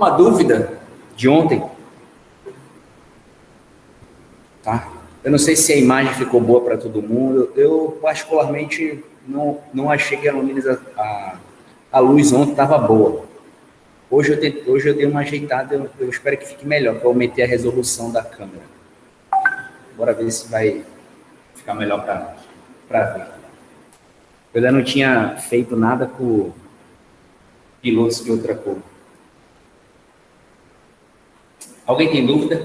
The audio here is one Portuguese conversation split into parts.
Uma dúvida de ontem, tá? Eu não sei se a imagem ficou boa para todo mundo. Eu particularmente não achei que a luz ontem estava boa. Hoje eu dei uma ajeitada, eu espero que fique melhor, para aumentar a resolução da câmera. Bora ver se vai ficar melhor para ver. Eu ainda não tinha feito nada com pilotos de outra cor. Alguém tem dúvida?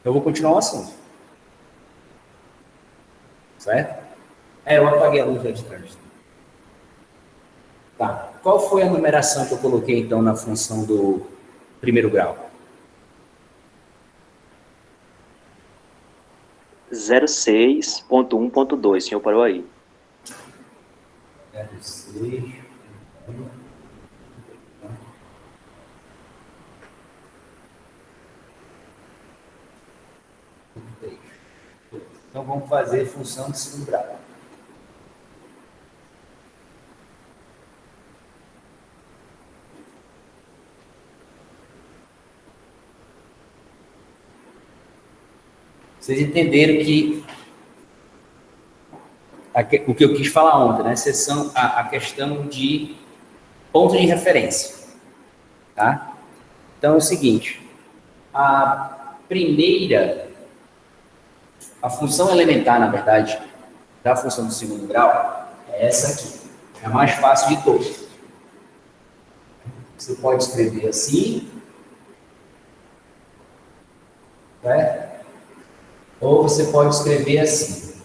Eu vou continuar o assunto. Certo? Eu apaguei a luz lá de trás. Tá. Qual foi a numeração que eu coloquei, então, na função do primeiro grau? 06.1.2, senhor parou aí. 06. Então, vamos fazer função de segundo grau. Vocês entenderam que o que eu quis falar ontem, né? A questão de ponto de referência, tá? Então, é o seguinte, a função elementar, na verdade, da função do segundo grau é essa aqui. É a mais fácil de todas. Você pode escrever assim, né? Ou você pode escrever assim.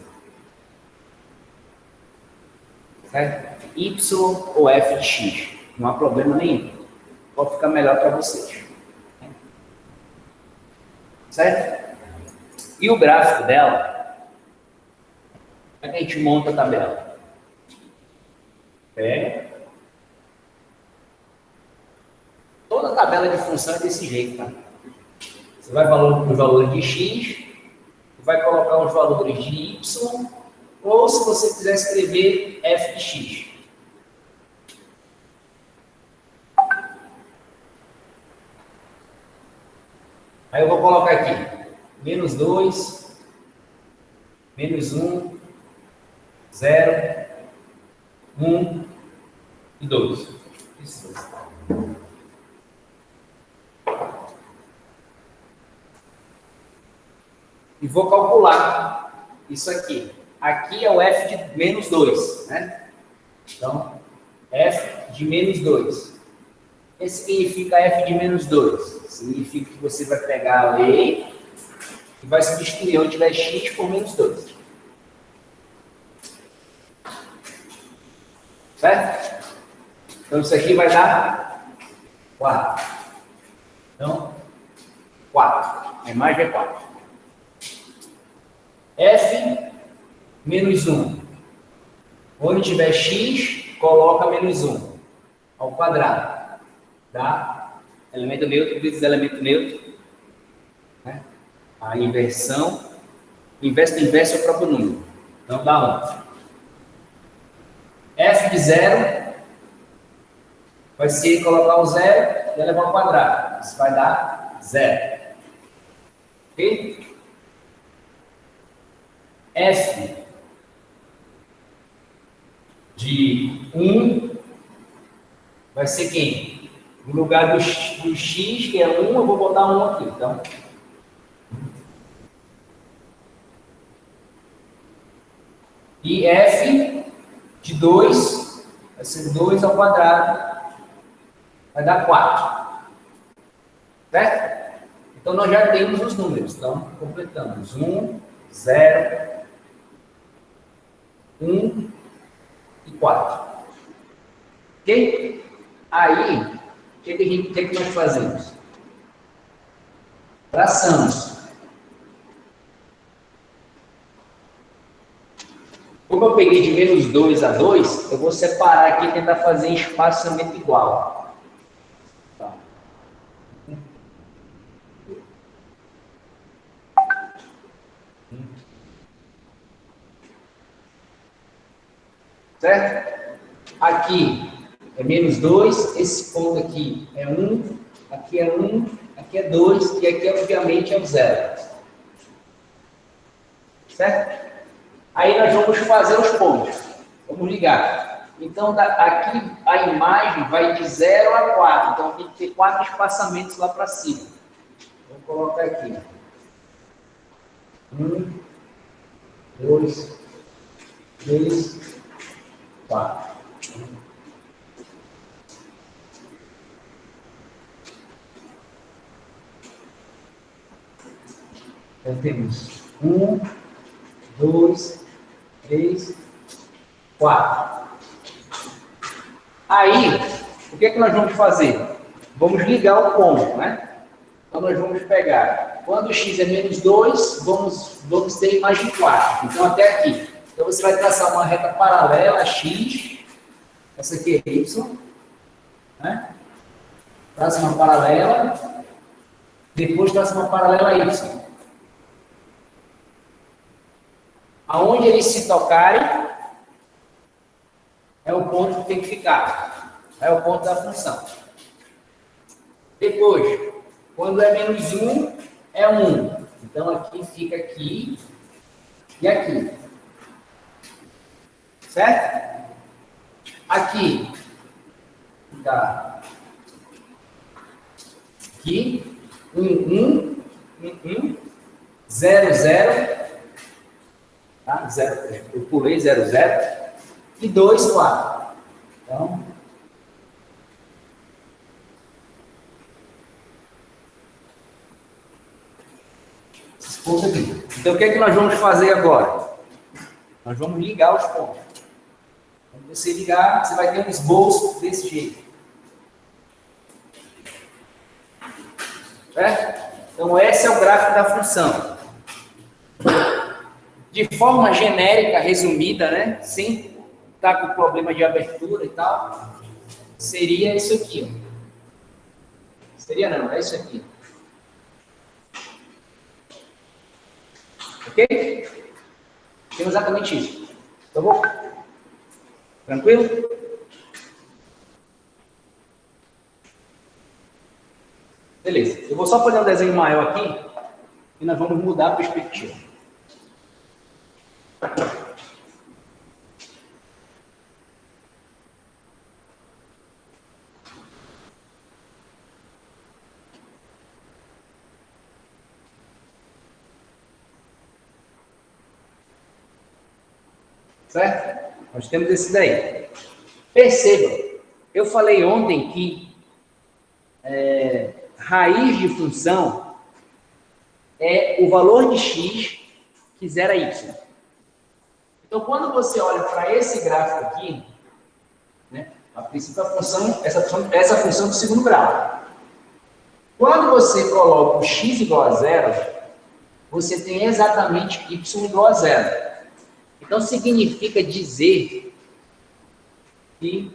Certo? Y ou f de x. Não há problema nenhum. Pode ficar melhor para vocês. Certo? E o gráfico dela, como é que a gente monta a tabela? Toda a tabela de função é desse jeito, tá? Você vai os valores de x, vai colocar os valores de y, ou se você quiser escrever f de x. Aí eu vou colocar aqui, menos 2, menos 1, 0, 1 e 2. Isso. E vou calcular isso aqui. Aqui é o f de menos 2, né? Então, f de menos 2. O que significa f de menos 2? Significa que você vai pegar a lei e vai substituir onde tiver x por menos 2. Certo? Então, isso aqui vai dar 4. Então, 4. A imagem é 4. F menos 1. Onde tiver x, coloca menos 1 ao quadrado. Tá? Elemento neutro vezes elemento neutro. Né? A inversão. Inverso do inverso é o próprio número. Então, dá 1. F de 0 vai ser colocar o 0 e elevar ao quadrado. Isso vai dar 0. Ok? F de 1 vai ser quem? No lugar do x, que é 1, eu vou botar 1 aqui. Então, e f de 2 vai ser 2 ao quadrado, vai dar 4. Certo? Então, nós já temos os números. Então, completamos. 1, 0, 1 e 4. Ok? Aí, o que nós fazemos? Traçamos. Como eu peguei de menos 2 a 2, eu vou separar aqui e tentar fazer em espaçamento igual. Tá. Certo? Aqui é menos 2, esse ponto aqui é 1, aqui é 1, aqui é 2, e aqui, obviamente, é o 0. Certo? Aí nós vamos fazer os pontos. Vamos ligar. Então, aqui a imagem vai de 0 a 4. Então, tem que ter 4 espaçamentos lá para cima. Vou colocar aqui. 1, 2, 3, 4. Então, temos 1, 2, 3, 4. Aí, o que é que nós vamos fazer? Vamos ligar o ponto, né? Então, nós vamos pegar, quando x é menos 2, vamos ter imagem 4. Então, até aqui. Então, você vai traçar uma reta paralela a x, essa aqui é y, né? Traça uma paralela, depois traça uma paralela a y. Aonde eles se tocarem, é o ponto que tem que ficar. É o ponto da função. Depois, quando é menos 1, é 1. Então, aqui fica aqui e aqui. Certo? Aqui fica aqui, 1, 1, 1, 0, 0. Tá? 0, eu pulei 0, 0. E 2, 4. Então, esses pontos aqui. Então, o que é que nós vamos fazer agora? Nós vamos ligar os pontos. Quando você ligar, você vai ter um esboço desse jeito. Certo? Então, esse é o gráfico da função. De forma genérica, resumida, né? Sem estar com problema de abertura e tal, seria isso aqui. Ó. Seria não, é isso aqui. Ok? Tem exatamente isso. Tá bom? Tranquilo? Beleza. Eu vou só fazer um desenho maior aqui e nós vamos mudar a perspectiva. Certo? Nós temos esse daí. Perceba, eu falei ontem que raiz de função é o valor de x que zera y. Então, quando você olha para esse gráfico aqui, né, a princípio a função, essa função do segundo grau. Quando você coloca o x igual a 0, você tem exatamente y igual a 0. Então, significa dizer que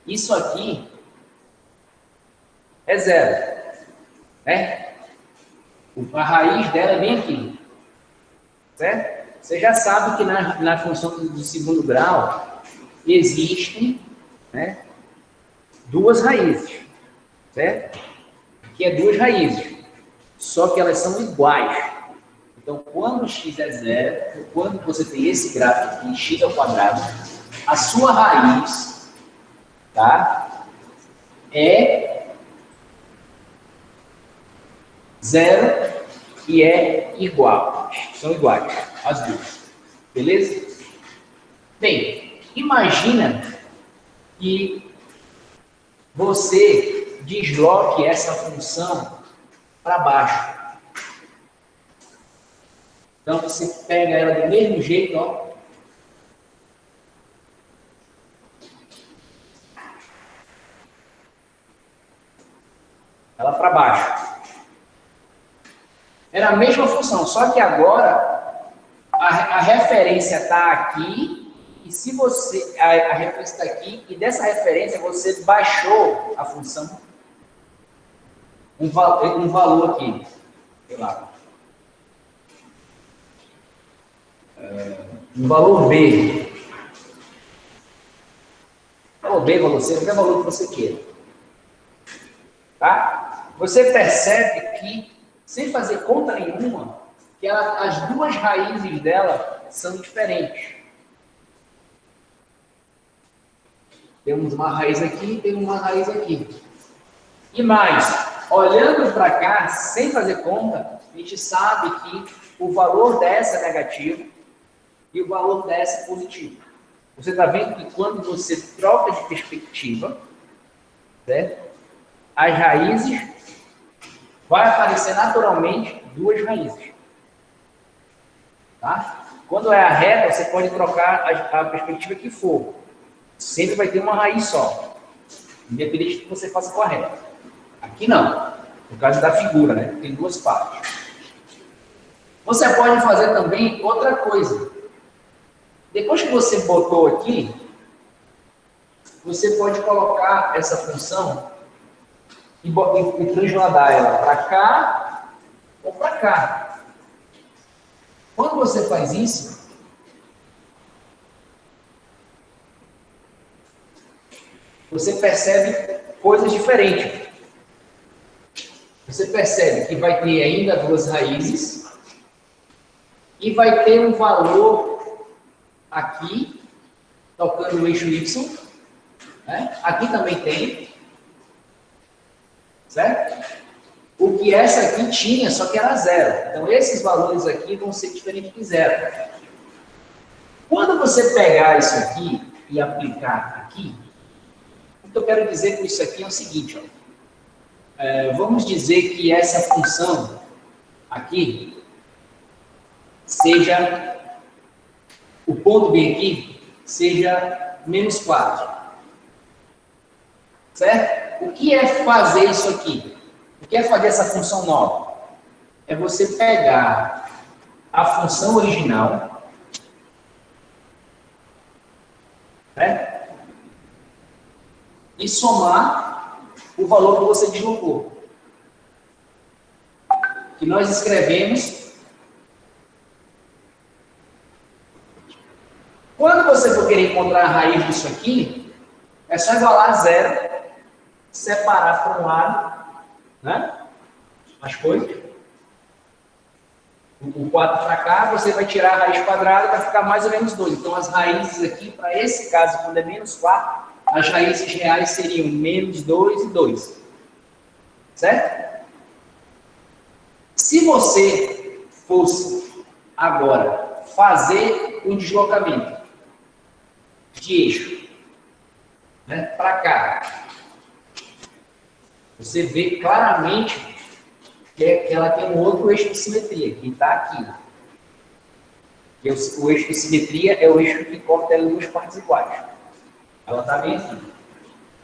isso aqui é 0. Né? A raiz dela vem aqui. Certo? Você já sabe que na função do segundo grau existem, né, duas raízes. Certo? Aqui é duas raízes. Só que elas são iguais. Então, quando x é 0, quando você tem esse gráfico aqui, x ao quadrado, a sua raiz, tá, é 0 e é igual. São iguais, as duas. Beleza? Bem, imagina que você desloque essa função para baixo. Então, você pega ela do mesmo jeito, ó. Ela para baixo. Era a mesma função, só que agora a referência está aqui, e se você... A referência está aqui, e dessa referência você baixou a função um valor aqui. Sei lá. Um valor B. valor B, valor C, qualquer valor que você queira. Tá? Você percebe que, sem fazer conta nenhuma, que as duas raízes dela são diferentes. Temos uma raiz aqui e temos uma raiz aqui. E mais, olhando para cá, sem fazer conta, a gente sabe que o valor dessa é negativo e o valor dessa é positivo. Você está vendo que quando você troca de perspectiva, certo? As raízes, vai aparecer naturalmente duas raízes. Tá? Quando é a reta, você pode trocar a perspectiva que for. Sempre vai ter uma raiz só, independente do que você faça com a reta. Aqui não, no caso da figura, né? Tem duas partes. Você pode fazer também outra coisa. Depois que você botou aqui, você pode colocar essa função e transladar ela para cá ou para cá. Quando você faz isso, você percebe coisas diferentes. Você percebe que vai ter ainda duas raízes e vai ter um valor aqui, tocando o eixo Y. Né? Aqui também tem. Certo? O que essa aqui tinha, só que era zero. Então, esses valores aqui vão ser diferentes de zero. Quando você pegar isso aqui e aplicar aqui, o que eu quero dizer com isso aqui é o seguinte, ó. Vamos dizer que essa função aqui seja, o ponto B aqui, seja menos 4. Certo? O que é fazer isso aqui? O que é fazer essa função nova? É você pegar a função original, certo? E somar o valor que você deslocou. Que nós escrevemos. Quando você for querer encontrar a raiz disso aqui, é só igualar a zero, separar para um lado, né? As coisas. O 4 para cá, você vai tirar a raiz quadrada para ficar mais ou menos 2. Então, as raízes aqui, para esse caso, quando é menos 4, as raízes reais seriam menos 2 e 2. Certo? Se você fosse agora fazer um deslocamento de eixo, né, para cá, você vê claramente que ela tem um outro eixo de simetria, que está aqui. Que o eixo de simetria é o eixo que corta ela em duas partes iguais. Ela está bem aqui.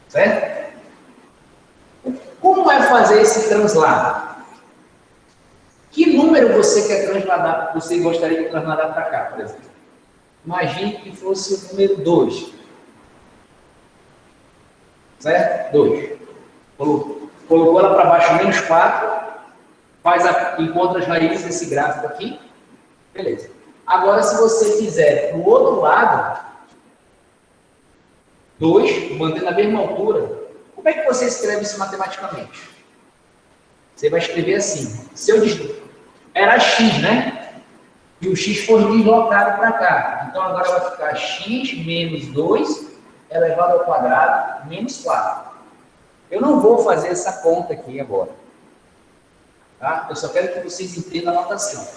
Certo? Como é fazer esse translado? Que número você quer transladar, você gostaria de transladar para cá, por exemplo? Imagine que fosse o número 2. Certo? 2. Colocou ela para baixo, menos 4. Encontra as raízes desse gráfico aqui. Beleza. Agora, se você fizer para o outro lado, 2, mantendo a mesma altura, como é que você escreve isso matematicamente? Você vai escrever assim. Era x, né? E o x foi deslocado para cá. Então, agora vai ficar x menos 2 elevado ao quadrado menos 4. Eu não vou fazer essa conta aqui agora. Tá? Eu só quero que vocês entendam a notação.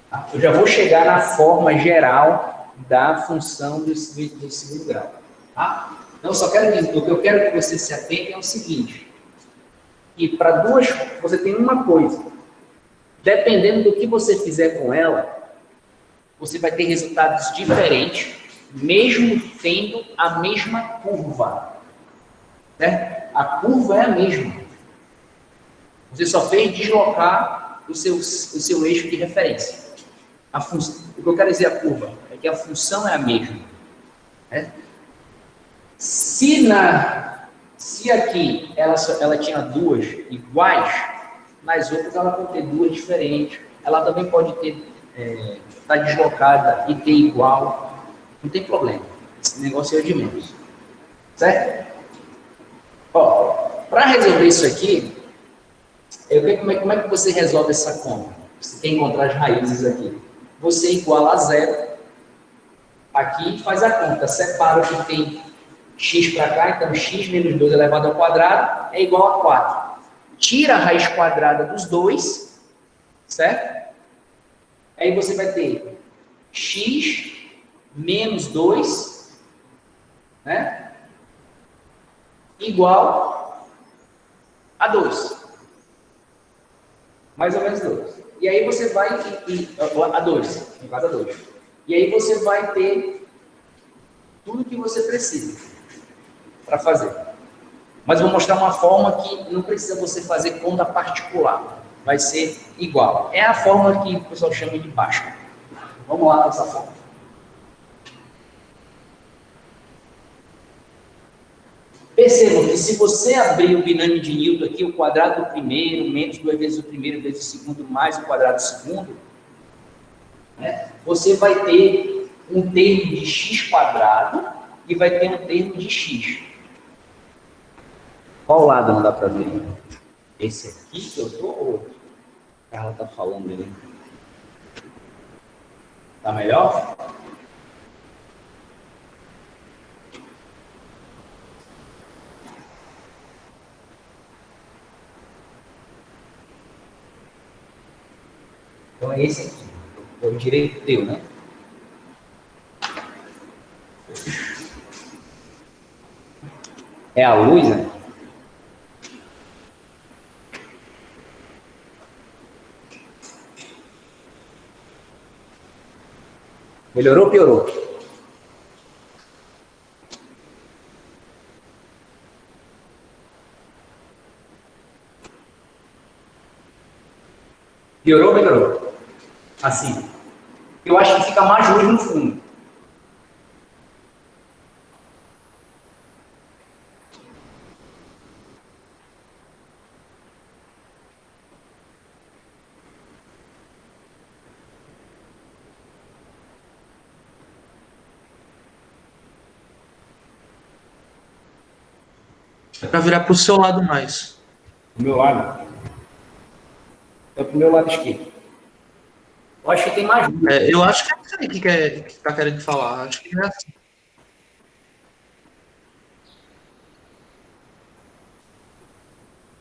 Tá? Eu já vou chegar na forma geral da função do segundo grau. Tá? Então, eu só quero dizer, o que eu quero que vocês se atentem é o seguinte. E para duas, você tem uma coisa. Dependendo do que você fizer com ela, você vai ter resultados diferentes, mesmo tendo a mesma curva. Certo? A curva é a mesma. Você só fez deslocar o seu eixo de referência. O que eu quero dizer a curva é que a função é a mesma. Né? Se aqui ela tinha duas iguais, nas outras ela pode ter duas diferentes. Ela também pode ter estar deslocada e ter igual. Não tem problema. Esse negócio é de menos. Certo? Ó, para resolver isso aqui, como é que você resolve essa conta? Você tem que encontrar as raízes aqui. Você iguala a zero. Aqui faz a conta. Separa o que tem x para cá. Então, x menos 2 elevado ao quadrado é igual a 4. Tira a raiz quadrada dos dois. Certo? Aí você vai ter x menos 2, né? Igual a 2. Mais ou menos 2. E aí você vai... a 2. No caso, a 2. E aí você vai ter tudo que você precisa para fazer. Mas vou mostrar uma forma que não precisa você fazer conta particular. Vai ser igual. É a forma que o pessoal chama de Bhaskara. Vamos lá nessa forma. Percebam que se você abrir o binômio de Newton aqui, o quadrado do primeiro, menos 2 vezes o primeiro, vezes o segundo, mais o quadrado do segundo, né, você vai ter um termo de x quadrado e vai ter um termo de x. Qual lado não dá para ver? Esse aqui que eu estou ou outro? A Carla está falando dele. Tá melhor? Então é esse aqui. É o direito teu, né? É a luz, né? Melhorou ou piorou? Piorou ou melhorou? Assim. Eu acho que fica mais luz no fundo. É para virar para o seu lado mais. Do meu lado. É pro meu lado esquerdo. Eu acho que tem mais luz. Eu acho que é isso aí que está querendo falar. Acho que é assim.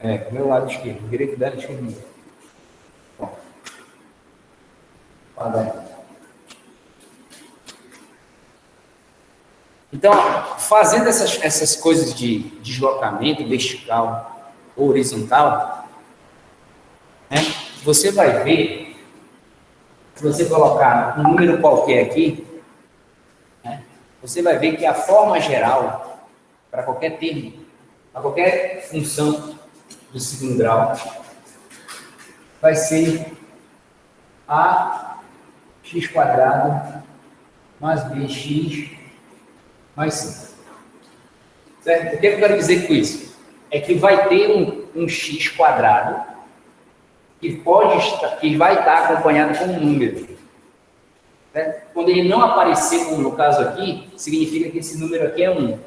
É, pro meu lado esquerdo. Direito dela, esquerdo. Bom. Então, fazendo essas coisas de deslocamento vertical ou horizontal, né, você vai ver, se você colocar um número qualquer aqui, né, você vai ver que a forma geral, para qualquer termo, para qualquer função do segundo grau, vai ser ax quadrado mais bx mais 5. Certo? O que eu quero dizer com isso? É que vai ter um x quadrado que vai estar acompanhado com um número. Certo? Quando ele não aparecer, como no caso aqui, significa que esse número aqui é 1.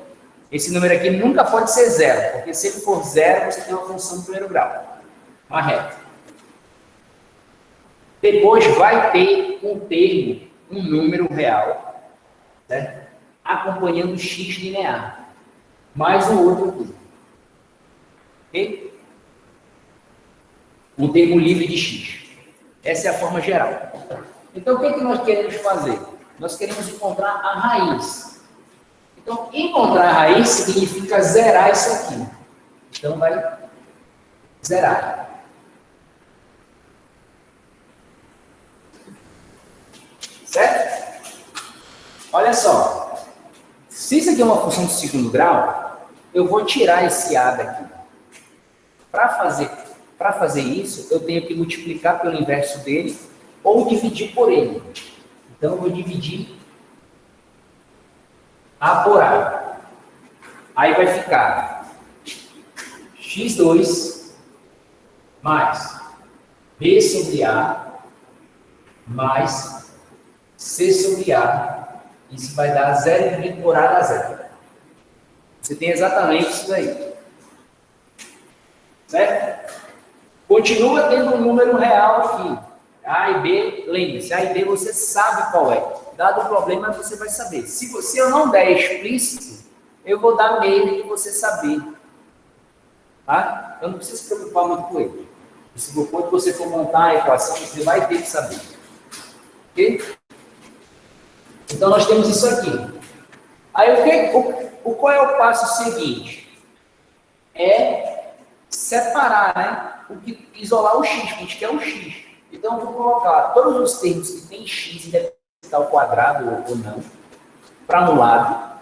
Esse número aqui nunca pode ser 0, porque se ele for 0, você tem uma função do primeiro grau, uma reta. Depois vai ter um termo, um número real, certo? Acompanhando o x linear, mais um outro aqui. Ok? Um termo livre de x. Essa é a forma geral. Então, o que nós queremos fazer? Nós queremos encontrar a raiz. Então, encontrar a raiz significa zerar isso aqui. Então, vai zerar. Certo? Olha só. Se isso aqui é uma função de segundo grau, eu vou tirar esse a daqui. Para fazer isso, eu tenho que multiplicar pelo inverso dele ou dividir por ele. Então, eu vou dividir A por A. Aí vai ficar x2 mais B sobre A mais C sobre A Isso vai dar 0 dividido por A dá 0. Você tem exatamente isso daí. Certo? Continua tendo um número real aqui. A e B, lembre-se, A e B você sabe qual é. Dado o problema, você vai saber. Se eu não der explícito, eu vou dar meio de você saber. Tá? Eu não preciso se preocupar muito com ele. Quando você for montar a equação, você vai ter que saber. Ok? Então, nós temos isso aqui. Aí, qual é o passo seguinte? É separar, né? Isolar o x, que a gente quer o x. Então, eu vou colocar todos os termos que tem x, independente se está ao quadrado ou não, para um lado.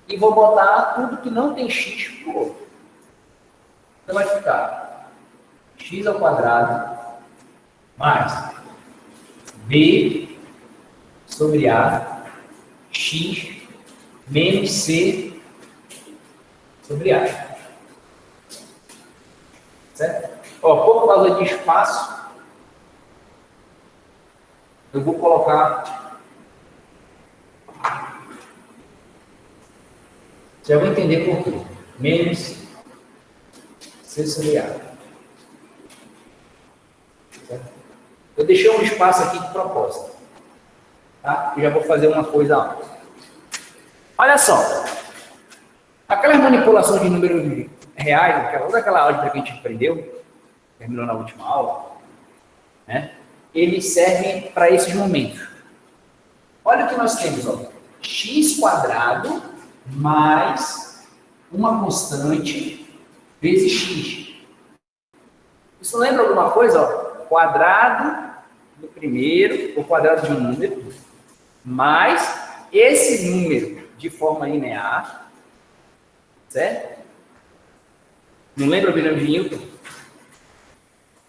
E vou botar tudo que não tem x para o outro. Então, vai ficar x ao quadrado mais b sobre a x menos c sobre a. Certo? Ó, por causa de espaço, eu vou colocar... Você já vai entender por quê. Menos c sobre a. Certo? Eu deixei um espaço aqui de propósito. Tá? Eu já vou fazer uma coisa. Olha só. Aquelas manipulações de números reais, toda aquela álgebra que a gente aprendeu, terminou na última aula, né? Eles servem para esses momentos. Olha o que nós temos, ó. X quadrado mais uma constante vezes x. Isso lembra alguma coisa? Ó? Quadrado do primeiro, o quadrado de um número, mais esse número de forma linear, certo? Não lembra o binômio de Newton?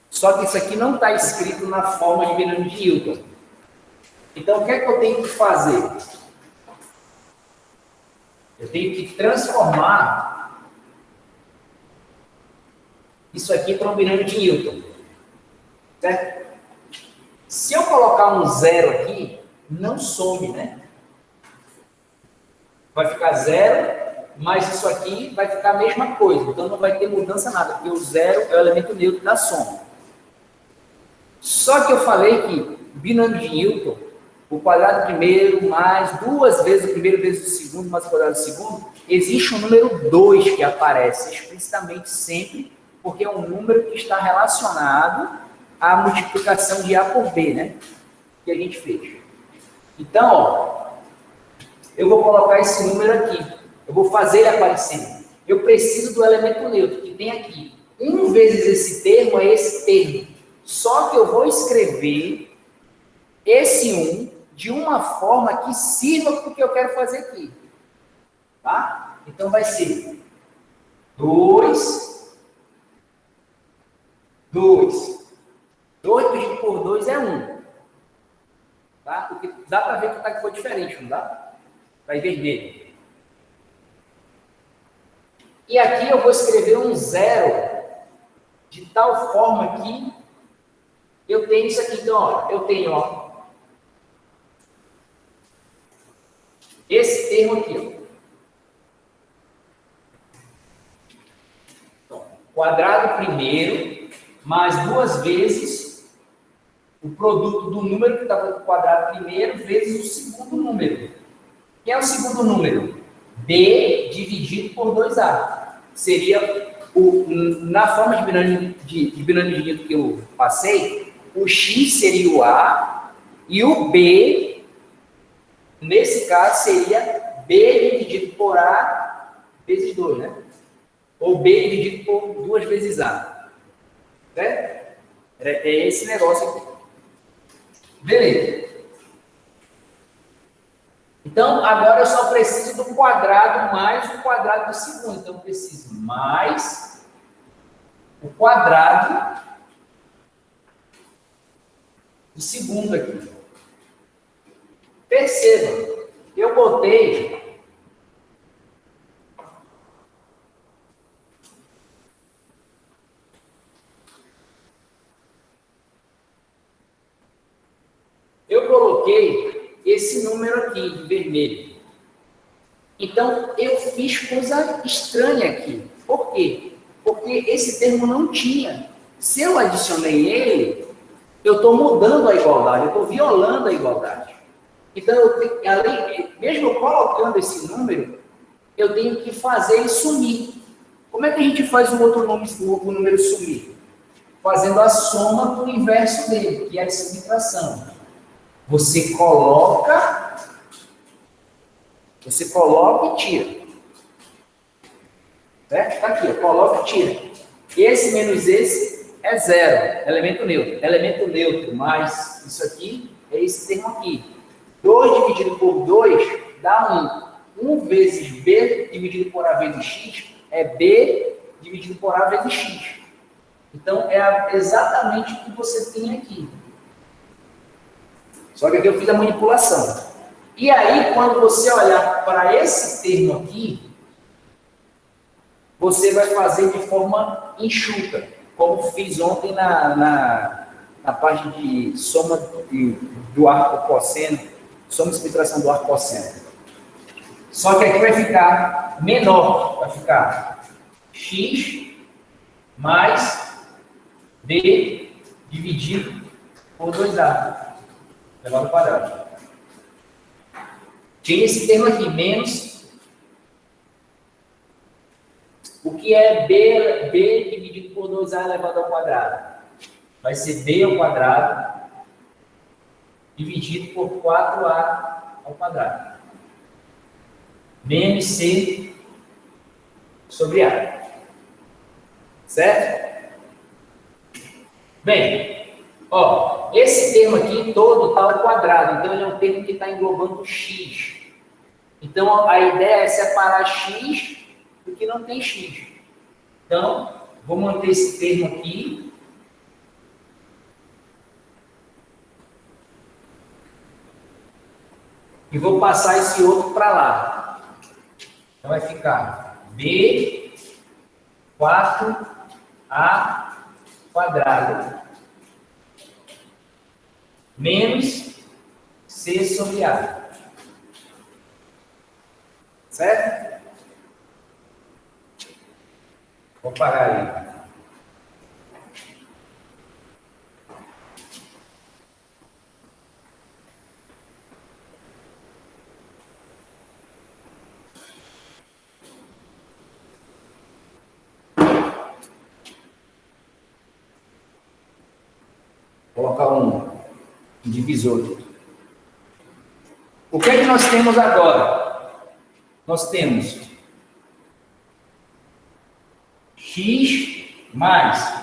Só que isso aqui não está escrito na forma de binômio de Newton. Então, o que é que eu tenho que fazer? Eu tenho que transformar isso aqui para um binômio de Newton. Certo? Se eu colocar um zero aqui, não some, né? Vai ficar zero, mas isso aqui vai ficar a mesma coisa. Então, não vai ter mudança nada, porque o zero é o elemento neutro da soma. Só que eu falei que binômio de Newton, o quadrado primeiro mais duas vezes o primeiro vezes o segundo mais o quadrado do segundo, existe um número 2 que aparece explicitamente sempre, porque é um número que está relacionado à multiplicação de A por B, né? Que a gente fez. Então, ó, eu vou colocar esse número aqui. Eu vou fazer ele aparecendo. Eu preciso do elemento neutro, que tem aqui. 1 vezes esse termo é esse termo. Só que eu vou escrever esse 1 de uma forma que sirva para o que eu quero fazer aqui. Tá? Então, vai ser 2 dividido por 2 é 1. Tá? Porque dá para ver que tá ficou diferente, não dá? Vai vermelho. E aqui eu vou escrever um 0 de tal forma que eu tenho isso aqui. Então, ó, eu tenho, ó, esse termo aqui, ó. Então, quadrado primeiro mais duas vezes o produto do número que estava no quadrado primeiro vezes o segundo número. Quem é o segundo número? B dividido por 2A. Seria, na forma de binômio de Newton que eu passei, o X seria o A e o B, nesse caso, seria B dividido por A vezes 2, né? Ou B dividido por 2 vezes A. Certo? É esse negócio aqui. Beleza. Então, agora eu só preciso do quadrado mais o quadrado do segundo. Então, eu preciso mais o quadrado do segundo aqui. Perceba, eu botei coloquei esse número aqui, de vermelho. Então, eu fiz coisa estranha aqui. Por quê? Porque esse termo não tinha. Se eu adicionei ele, eu estou mudando a igualdade, eu estou violando a igualdade. Então, mesmo colocando esse número, eu tenho que fazer ele sumir. Como é que a gente faz o número sumir? Fazendo a soma do inverso dele, que é a subtração. Você coloca e tira. Certo? Está aqui, ó, coloca e tira. Esse menos esse é zero, elemento neutro. Elemento neutro mais isso aqui é esse termo aqui. 2 dividido por 2 dá 1. 1 vezes B dividido por A vezes X é B dividido por A vezes X. Então, é exatamente o que você tem aqui. Só que aqui eu fiz a manipulação. E aí, quando você olhar para esse termo aqui, você vai fazer de forma enxuta, como fiz ontem na parte de soma do arco cosseno, soma e subtração do arco cosseno. Só que aqui vai ficar menor, vai ficar x mais b dividido por 2a, elevado ao quadrado. Tinha esse termo aqui, menos. O que é b dividido por 2a elevado ao quadrado? Vai ser b ao quadrado dividido por 4a ao quadrado. Menos c sobre a. Certo? Bem, ó, esse termo aqui todo está ao quadrado, então ele é um termo que está englobando x. Então a ideia é separar x do que não tem x. Então, vou manter esse termo aqui. E vou passar esse outro para lá. Então, vai ficar b 4a quadrado menos c sobre a. Certo? Vou parar aí. Vou colocar um divisor aqui. O que é que nós temos agora? Nós temos x mais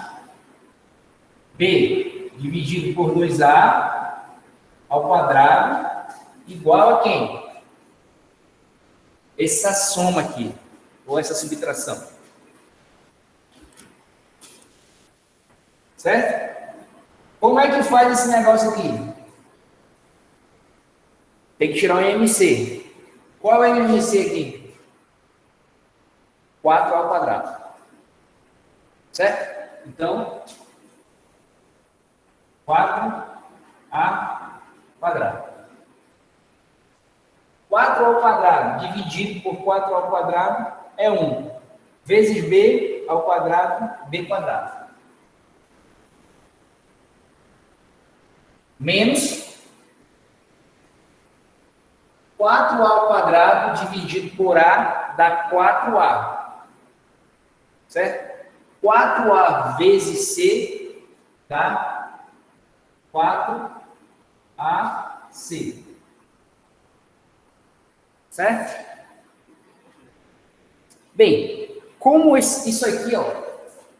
b dividido por 2a ao quadrado igual a quem? Essa soma aqui, ou essa subtração. Certo? Como é que faz esse negócio aqui? Tem que tirar um MC. Qual é o MC aqui? 4 ao quadrado. Certo? Então, 4a quadrado. 4 ao quadrado dividido por 4 ao quadrado é 1. Vezes b ao quadrado, b quadrado. Menos 4a ao quadrado dividido por a dá 4a. Certo? 4a vezes c dá 4ac. Certo? Bem, como isso aqui, ó,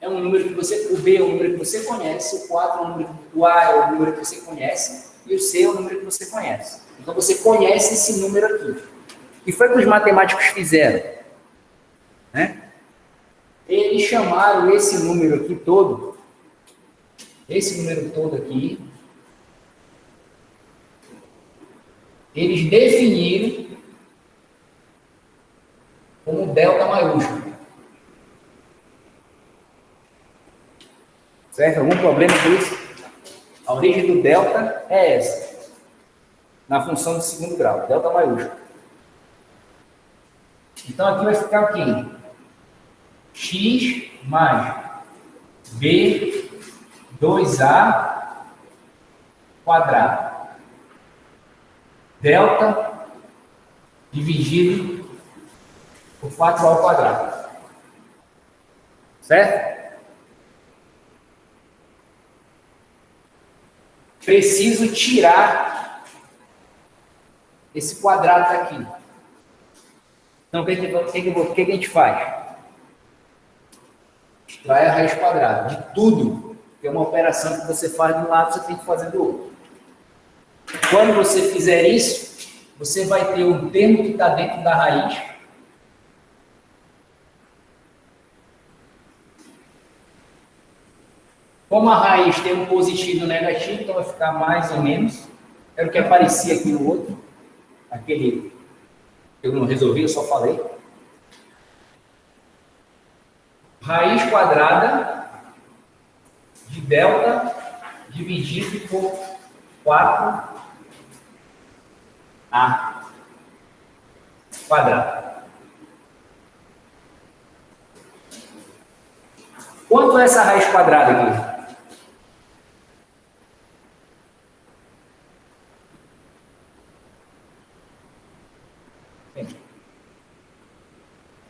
é um número que o B é um número que você conhece, o 4 é um número, o A é um número que você conhece e o C é um número que você conhece. Então você conhece esse número aqui. E foi o que os matemáticos fizeram, né? Eles chamaram esse número aqui todo, aqui, eles definiram como delta maiúsculo. Certo? Algum problema com isso? A origem do delta é essa. na função de segundo grau, delta maiúsculo. Então, aqui vai ficar o quê? X mais B 2A quadrado. Delta dividido por 4A ao quadrado. Certo? Preciso tirar esse quadrado daqui. Então, o que a gente faz? Extrai a raiz quadrada de tudo, que é uma operação que você faz de um lado, você tem que fazer do outro. Quando você fizer isso, você vai ter um termo que está dentro da raiz. Como a raiz tem um positivo e um negativo, então vai ficar mais ou menos. Era o que aparecia aqui no outro. Aquele eu não resolvi, eu só falei. Raiz quadrada de delta dividido por 4A quadrado. Quanto é essa raiz quadrada aqui?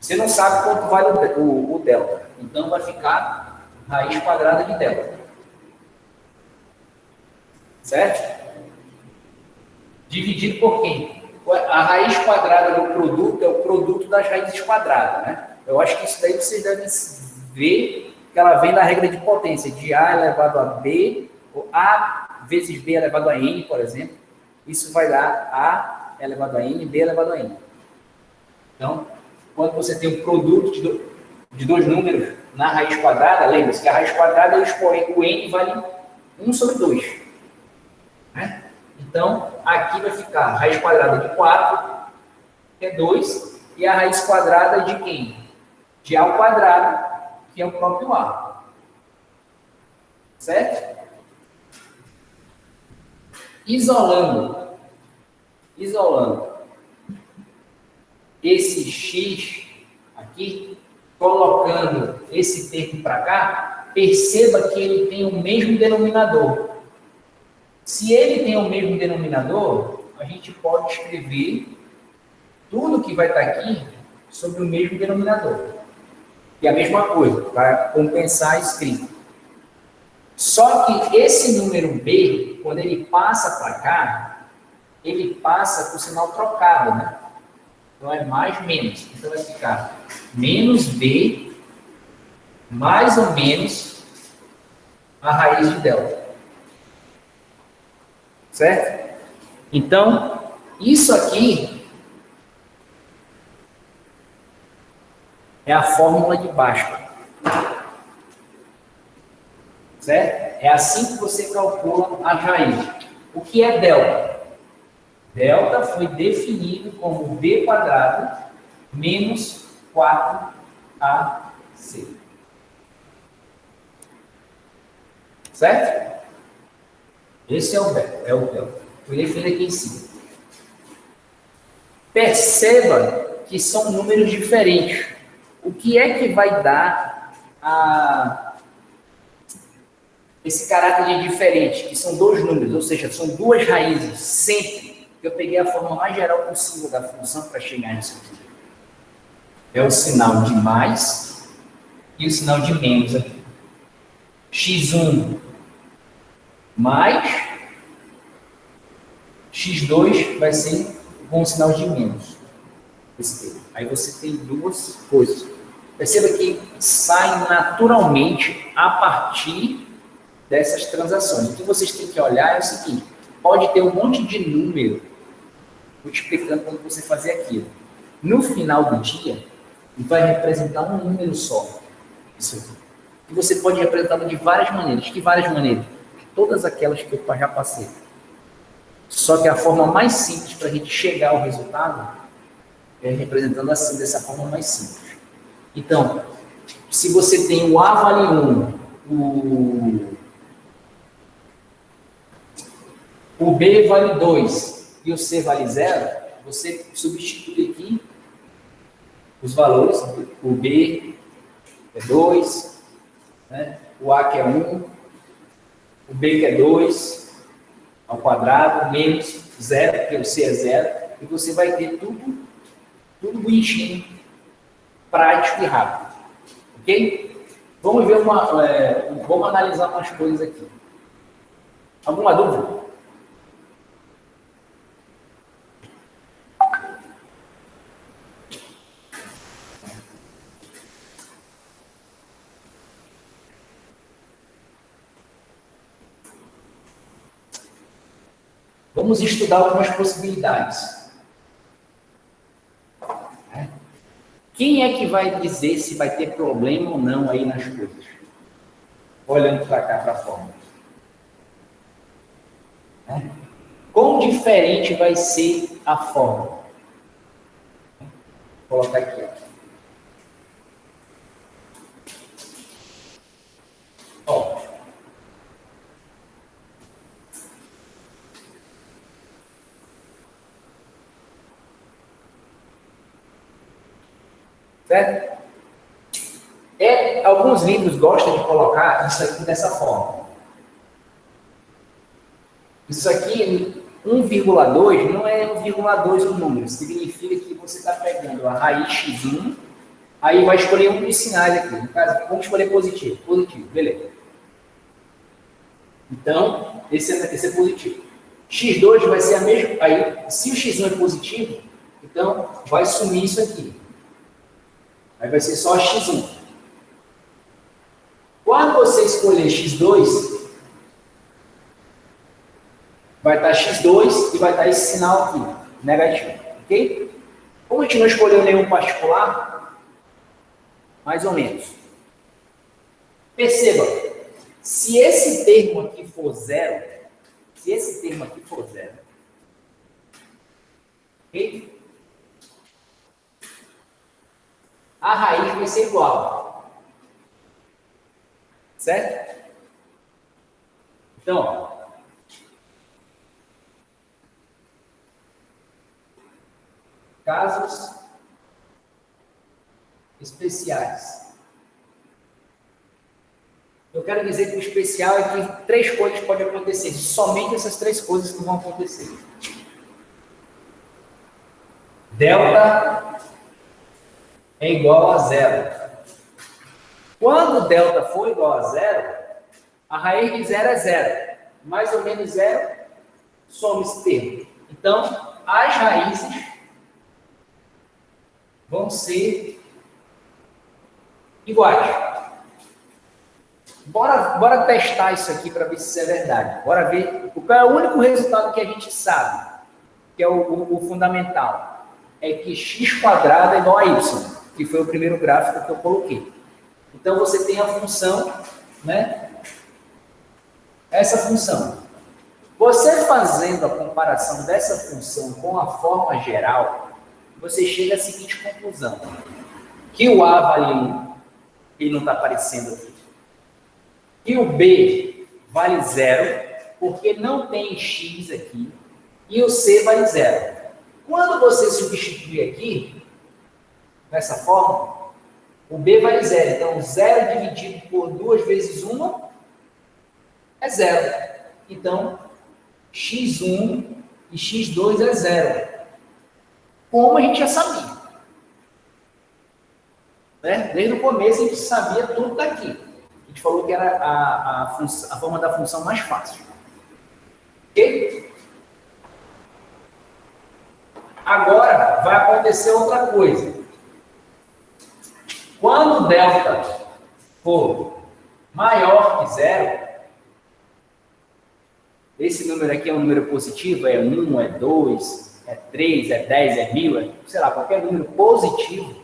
Você não sabe quanto vale o delta. Então, vai ficar raiz quadrada de delta. Certo? Dividido por quem? A raiz quadrada do produto é o produto das raízes quadradas, né? Eu acho que isso daí vocês devem ver que ela vem da regra de potência, de A elevado a B, ou A vezes B elevado a N, por exemplo. Isso vai dar A elevado a N, B elevado a N. Então, quando você tem um produto de dois números na raiz quadrada, lembre-se que a raiz quadrada, o N vale 1 sobre 2. Né? Então, aqui vai ficar a raiz quadrada de 4, que é 2, e a raiz quadrada de quem? De A ao quadrado, que é o próprio A. Certo? Isolando esse x aqui, colocando esse termo para cá, perceba que ele tem o mesmo denominador. Se ele tem o mesmo denominador, a gente pode escrever tudo que vai estar aqui sobre o mesmo denominador. E a mesma coisa, para compensar a escrita. Só que esse número B, quando ele passa para cá, ele passa com o sinal trocado, né? Então, é mais menos. Então, vai ficar menos B, mais ou menos a raiz de delta. Certo? Então, isso aqui é a fórmula de Bhaskara. Certo? É assim que você calcula a raiz. O que é delta? Delta foi definido como B quadrado menos 4AC. Certo? Esse é o delta. Foi definido aqui em cima. Perceba que são números diferentes. O que é que vai dar esse caráter de diferente? Que são dois números, ou seja, são duas raízes, sempre. Eu peguei a forma mais geral possível da função para chegar nisso aqui. É o sinal de mais e o sinal de menos aqui. x1 mais, x2 vai ser com o sinal de menos. Aí você tem duas coisas. Perceba que sai naturalmente a partir dessas transações. O que vocês têm que olhar é o seguinte: pode ter um monte de número multiplicando quando você fazer aquilo. No final do dia, vai representar um número só. Isso aqui. E você pode representá-lo de várias maneiras. Que várias maneiras? Todas aquelas que eu já passei. Só que a forma mais simples para a gente chegar ao resultado é representando assim, dessa forma mais simples. Então, se você tem o A vale 1, o B vale 2, e o C vale 0, você substitui aqui os valores, o B é 2, né? O A que é 1, o B que é 2 ao quadrado, menos 0, porque o C é 0, e você vai ter tudo bonitinho, prático e rápido. Ok? Vamos ver vamos analisar umas coisas aqui. Alguma dúvida? Vamos estudar algumas possibilidades. Quem é que vai dizer se vai ter problema ou não aí nas coisas? Olhando para cá, para a fórmula. Quão diferente vai ser a fórmula? Vou colocar aqui. Ó. Certo? Alguns livros gostam de colocar isso aqui dessa forma. Isso aqui, 1,2 não é 1,2 o número, significa que você está pegando a raiz x1, aí vai escolher um dos sinais aqui. No caso, vamos escolher positivo. Positivo, beleza. Então, esse é positivo. x2 vai ser a mesma. Aí, se o x1 é positivo, então vai sumir isso aqui. Aí vai ser só x1. Quando você escolher x2, vai estar x2 e vai estar esse sinal aqui, negativo. Ok? Como a gente não escolheu nenhum particular, mais ou menos. Perceba, se esse termo aqui for zero, ok? A raiz vai ser igual. Certo? Então, ó, casos especiais. Eu quero dizer que o especial é que 3 coisas podem acontecer, somente essas 3 coisas que vão acontecer. Delta é igual a 0. Quando delta for igual a 0, a raiz de 0 é 0. Mais ou menos 0, soma esse termo. Então, as raízes vão ser iguais. Bora testar isso aqui para ver se isso é verdade. Bora ver qual é o único resultado que a gente sabe, que é o fundamental. É que x² é igual a y, que foi o primeiro gráfico que eu coloquei. Então, você tem a função, né? Essa função. Você fazendo a comparação dessa função com a forma geral, você chega à seguinte conclusão. Que o A vale 1, ele não está aparecendo aqui. E o B vale 0, porque não tem x aqui. E o C vale 0. Quando você substituir aqui, nessa forma, o B vale 0. Então, 0 dividido por 2 vezes 1 é 0. Então, x1 e x2 é 0. Como a gente já sabia. Né? Desde o começo, a gente sabia tudo daqui. A gente falou que era a forma da função mais fácil. Ok? Agora, vai acontecer outra coisa. Quando o delta for maior que 0, esse número aqui é um número positivo, é 1, é 2, é 3, é 10, é 1000, é, sei lá, qualquer número positivo,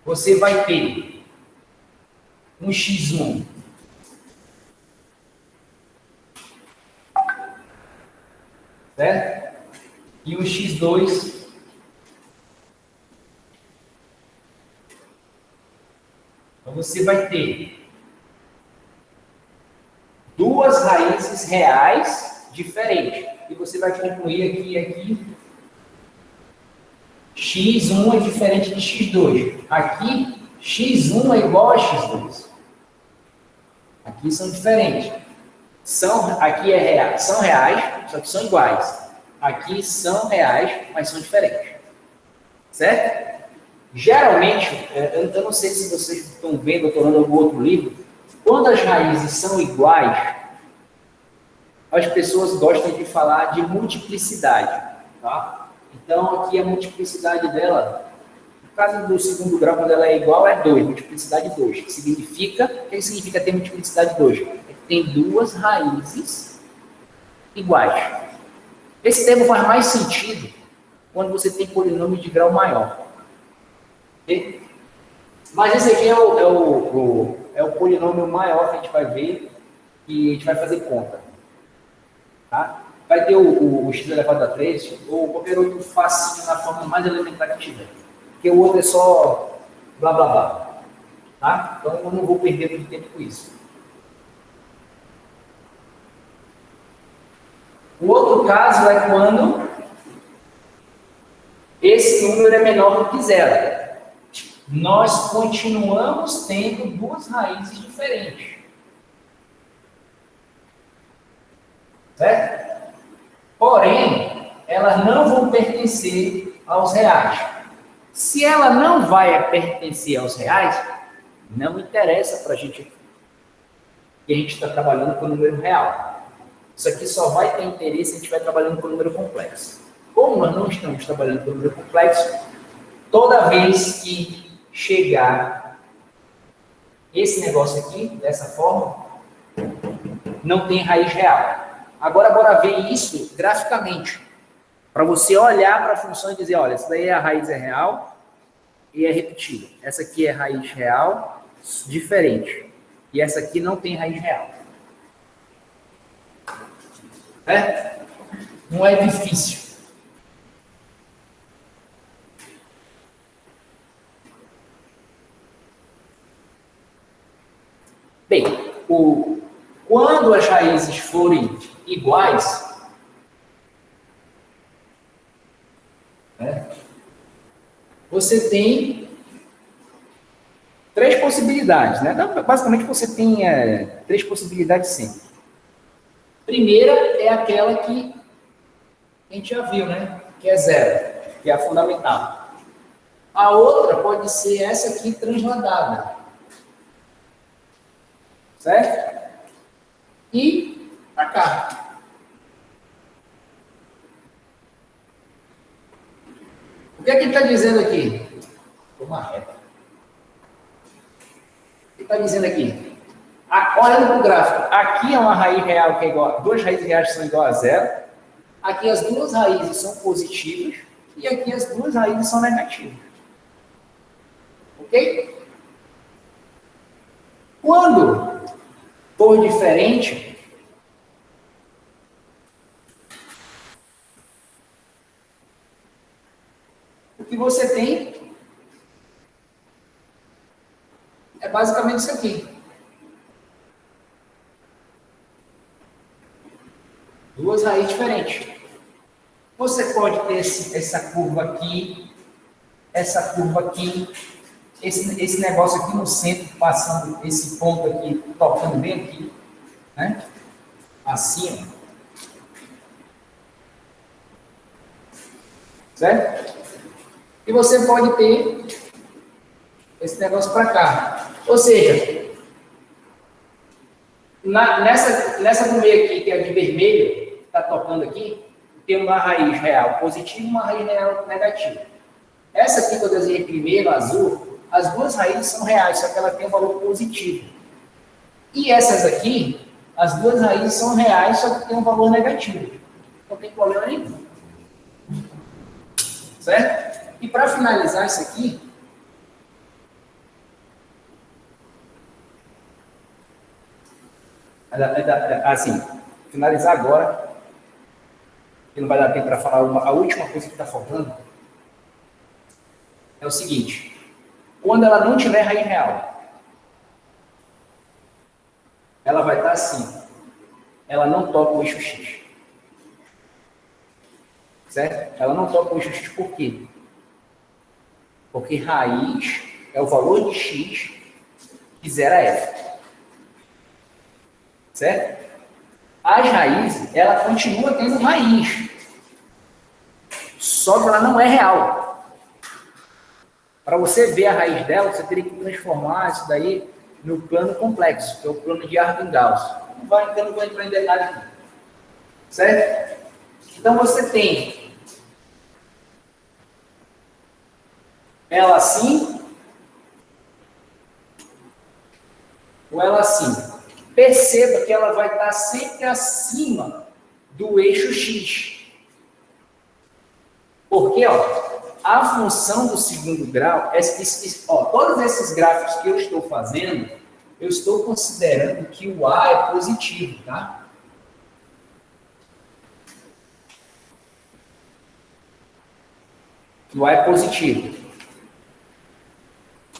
você vai ter um x1 certo? E um x2 então você vai ter 2 raízes reais diferente. E você vai concluir aqui, x1 é diferente de x2. Aqui, x1 é igual a x2. Aqui são diferentes. Aqui são reais, só que são iguais. Aqui são reais, mas são diferentes. Certo? Geralmente, eu não sei se vocês estão vendo, eu estou lendo algum outro livro, quando as raízes são iguais, as pessoas gostam de falar de multiplicidade. Tá? Então, aqui a multiplicidade dela, no caso do segundo grau, quando ela é igual, é 2, multiplicidade 2. O que significa ter multiplicidade 2? É que tem duas raízes iguais. Esse termo faz mais sentido quando você tem polinômio de grau maior. Okay? Mas esse aqui é o polinômio maior que a gente vai ver e a gente vai fazer conta. Tá? Vai ter o x elevado a 3 ou qualquer outro facinho na forma mais elementar que tiver. Porque o outro é só blá blá blá. Tá? Então eu não vou perder muito tempo com isso. O outro caso é quando esse número é menor do que zero. Nós continuamos tendo duas raízes diferentes. Certo? Porém, elas não vão pertencer aos reais. Se ela não vai pertencer aos reais, não interessa para a gente que a gente está trabalhando com o número real. Isso aqui só vai ter interesse se a gente estiver trabalhando com o número complexo. Como nós não estamos trabalhando com o número complexo, toda vez que chegar esse negócio aqui, dessa forma, não tem raiz real. Agora, bora ver isso graficamente. Para você olhar para a função e dizer, olha, essa daí a raiz é real e é repetida. Essa aqui é raiz real, diferente. E essa aqui não tem raiz real. Não é difícil. Bem, quando as raízes forem iguais, você tem três possibilidades, né? Então, basicamente, você tem três possibilidades sempre. Primeira é aquela que a gente já viu, né? Que é zero, que é a fundamental. A outra pode ser essa aqui transladada. Certo? E para cá. O que é que ele está dizendo aqui? Uma reta. Ele está dizendo aqui. Olhando para o gráfico, aqui é uma raiz real que é igual, duas raízes reais são igual a zero. Aqui as duas raízes são positivas e aqui as duas raízes são negativas. Ok? Quando for diferente, o que você tem é basicamente isso aqui. Duas raízes diferentes. Você pode ter essa curva aqui, essa curva aqui, esse negócio aqui no centro, passando esse ponto aqui, tocando bem aqui, né? Assim, ó. Certo? E você pode ter esse negócio para cá. Ou seja, nessa do meio aqui, que é de vermelho, está tocando aqui, tem uma raiz real positiva e uma raiz real negativa. Essa aqui que eu desenhei primeiro, azul, as duas raízes são reais, só que ela tem um valor positivo. E essas aqui, as duas raízes são reais, só que tem um valor negativo. Não tem problema nenhum. Certo? E para finalizar isso aqui, assim, finalizar agora, que não vai dar tempo para falar a última coisa que está faltando, é o seguinte: quando ela não tiver raiz real, ela vai estar assim, ela não toca o eixo X. certo? Ela não toca o eixo x por quê? Porque raiz é o valor de x que zera f. Certo? As raízes, ela continua tendo raiz. Só que ela não é real. Para você ver a raiz dela, você teria que transformar isso daí no plano complexo, que é o plano de Arvin-Gauss. Então, não vou entrar em detalhe aqui. Certo? Então, você tem ela assim ou ela assim. Perceba que ela vai estar sempre acima do eixo x. Porque, ó, a função do segundo grau, todos esses gráficos que eu estou fazendo, eu estou considerando que o A é positivo, tá? Que o A é positivo.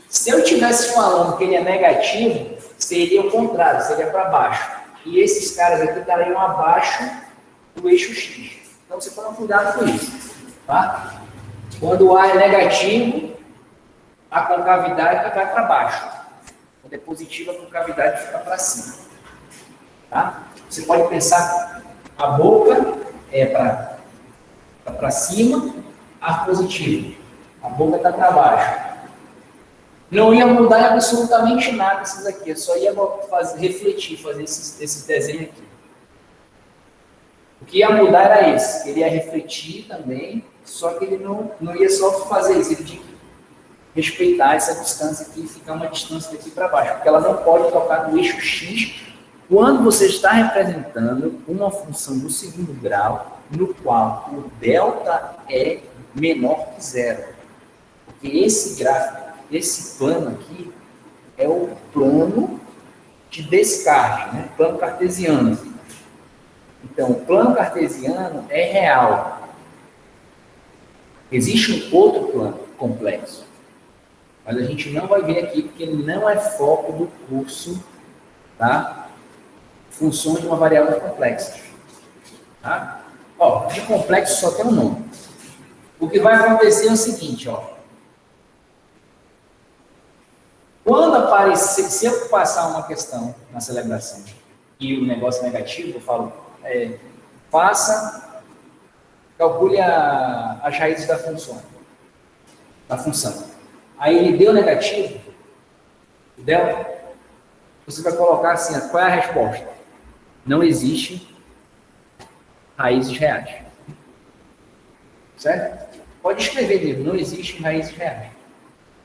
Se eu estivesse falando que ele é negativo, seria o contrário, seria para baixo. E esses caras aqui estariam abaixo do eixo x. Então, você toma cuidado com isso, tá? Quando o A é negativo, a concavidade vai para baixo. Quando é positivo, a concavidade fica para cima. Tá? Você pode pensar, a boca é para cima, ar positivo. A boca está para baixo. Não ia mudar absolutamente nada esses aqui. Eu só ia refletir, fazer esses desenhos aqui. O que ia mudar era esse. Ele ia refletir também, só que ele não ia só fazer isso. Ele tinha que respeitar essa distância aqui e ficar uma distância daqui para baixo. Porque ela não pode tocar no eixo x quando você está representando uma função do segundo grau no qual o delta é menor que zero. Porque esse gráfico, esse plano aqui, é o plano de descarte, né? Plano cartesiano. Então, o plano cartesiano é real. Existe um outro plano complexo, mas a gente não vai ver aqui porque não é foco do curso, tá? Funções de uma variável complexa. Tá? Ó, de complexo só tem um nome. O que vai acontecer é o seguinte, ó. Quando aparecer, se eu passar uma questão na celebração e o negócio é negativo, eu falo, calcule as raízes da função. Aí ele deu negativo, delta, você vai colocar assim, qual é a resposta? Não existe raízes reais. Certo? Pode escrever mesmo, não existe raízes reais.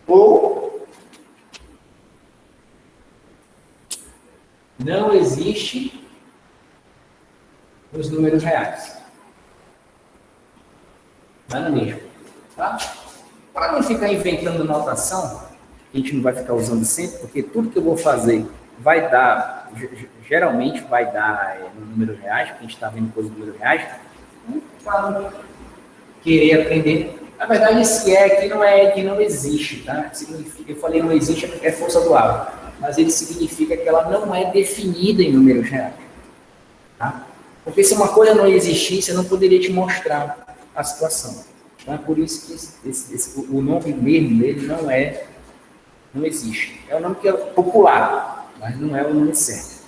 Ou não existe os números reais. Vai no mesmo. Tá? Para não ficar inventando notação, a gente não vai ficar usando sempre, porque tudo que eu vou fazer vai dar, geralmente vai dar no número reais, porque a gente está vendo coisas no número reais, para não querer aprender. Na verdade, esse aqui não é que não existe, tá? Significa, eu falei não existe, é força do hábito, mas ele significa que ela não é definida em números reais. Tá? Porque se uma coisa não existisse, eu não poderia te mostrar a situação. Então é por isso que o nome mesmo dele não existe. É o nome que é popular, mas não é o nome certo.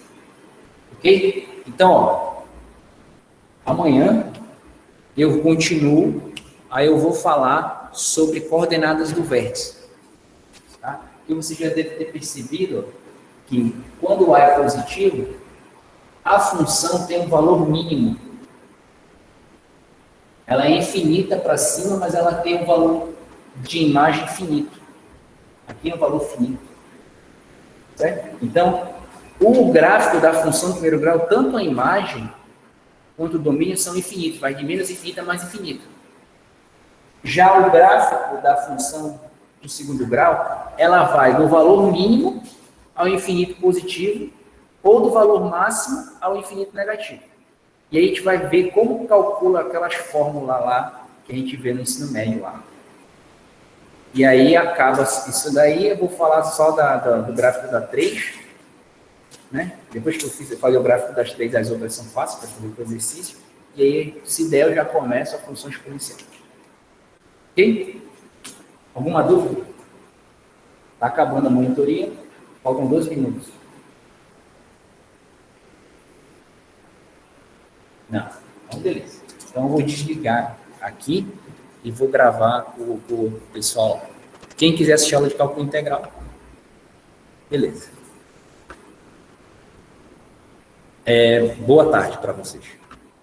Ok? Então, ó, amanhã eu continuo, aí eu vou falar sobre coordenadas do vértice. Tá? E você já deve ter percebido que quando o A é positivo, a função tem um valor mínimo. Ela é infinita para cima, mas ela tem um valor de imagem finito. Aqui é um valor finito. Certo? Então, o gráfico da função do primeiro grau, tanto a imagem quanto o domínio são infinitos. Vai de menos infinito a mais infinito. Já o gráfico da função do segundo grau, ela vai do valor mínimo ao infinito positivo ou do valor máximo ao infinito negativo. E aí a gente vai ver como calcula aquelas fórmulas lá que a gente vê no ensino médio lá. E aí acaba isso daí, eu vou falar só do gráfico da 3, né? Depois que eu falei o gráfico das 3, as outras são fáceis para fazer o exercício. e aí, se der, eu já começo a função exponencial. Ok? Alguma dúvida? Está acabando a monitoria, faltam 12 minutos. Não, então beleza. Então eu vou desligar aqui e vou gravar com o pessoal. Quem quiser assistir a aula de cálculo integral, beleza. Boa tarde para vocês.